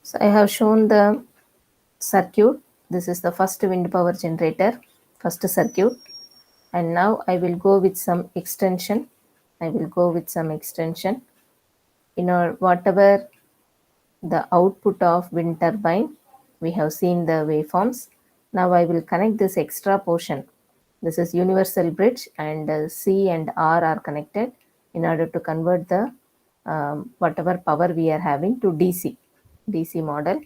So I have shown the circuit. This is the first wind power generator, first circuit. And now I will go with some extension. In our whatever the output of wind turbine, we have seen the waveforms. Now I will connect this extra portion. This is universal bridge, and C and R are connected in order to convert the whatever power we are having to DC model.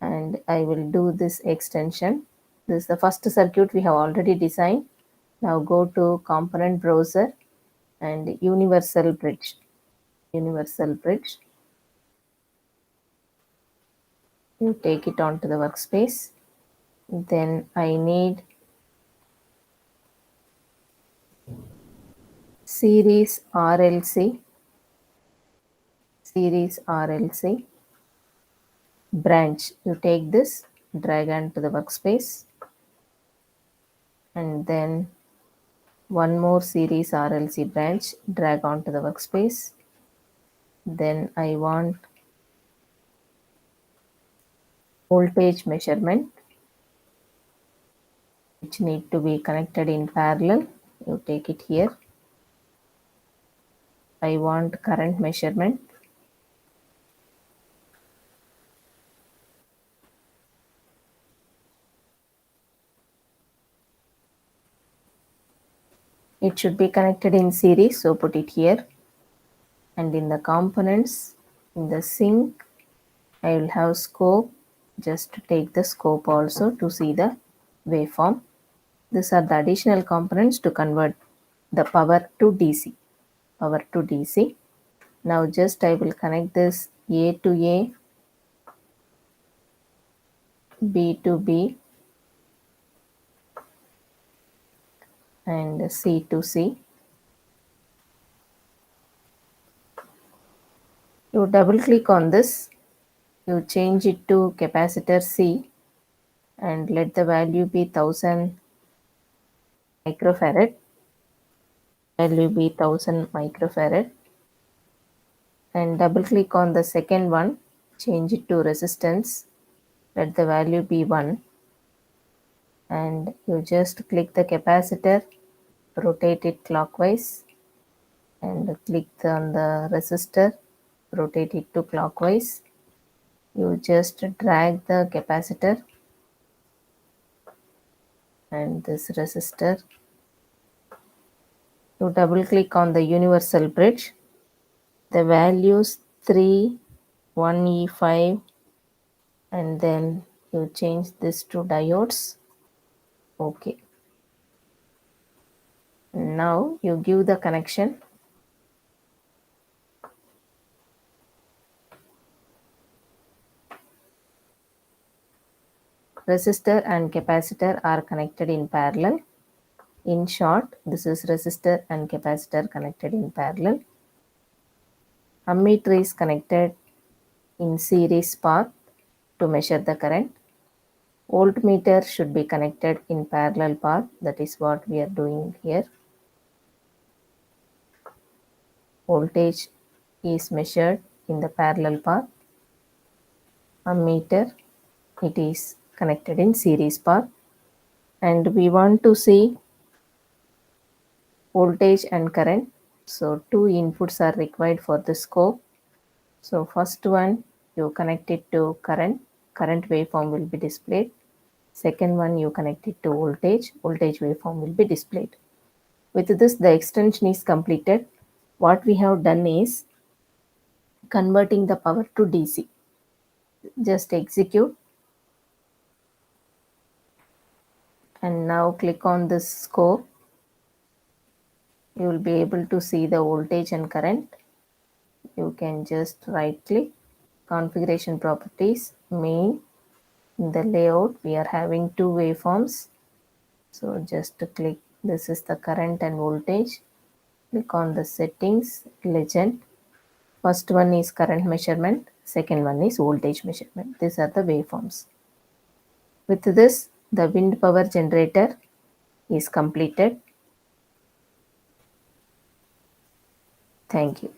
And I will do this extension. This is the first circuit we have already designed. Now go to component browser and universal bridge. You take it onto the workspace. Then I need series RLC branch. You take this, drag onto the workspace, and then one more series RLC branch, drag onto the workspace. Then I want voltage measurement, which need to be connected in parallel. You take it here. I want current measurement. It should be connected in series, so put it here. And in the components, in the sync, I will have scope. Just take the scope also to see the waveform. These are the additional components to convert the power to DC. Now just I will connect this A to A, B to B, and C to C. You double click on this. You change it to capacitor C and let the value be 1000 microfarad. And double click on the second one, change it to resistance, let the value be 1, and you just click the capacitor, rotate it clockwise, and click on the resistor, rotate it to clockwise. You just drag the capacitor and this resistor. You double click on the universal bridge. The values 3, 1E5, and then you change this to diodes. Okay. Now you give the connection. Resistor and capacitor are connected in parallel. In short, this is resistor and capacitor connected in parallel. Ammeter is connected in series path to measure the current. Voltmeter should be connected in parallel path. That is what we are doing here. Voltage is measured in the parallel path. Ammeter, it is connected in series path. And we want to see voltage and current. So two inputs are required for the scope. So first one, you connect it to current waveform will be displayed. Second one, you connect it to voltage waveform will be displayed. With this, the extension is completed. What we have done is converting the power to DC. Just execute. And now click on this scope. You will be able to see the voltage and current. You can just right click, configuration properties, main. In the layout, we are having two waveforms. So just click, this is the current and voltage. Click on the settings, legend. First one is current measurement, second one is voltage measurement. These are the waveforms. With this, the wind power generator is completed. Thank you.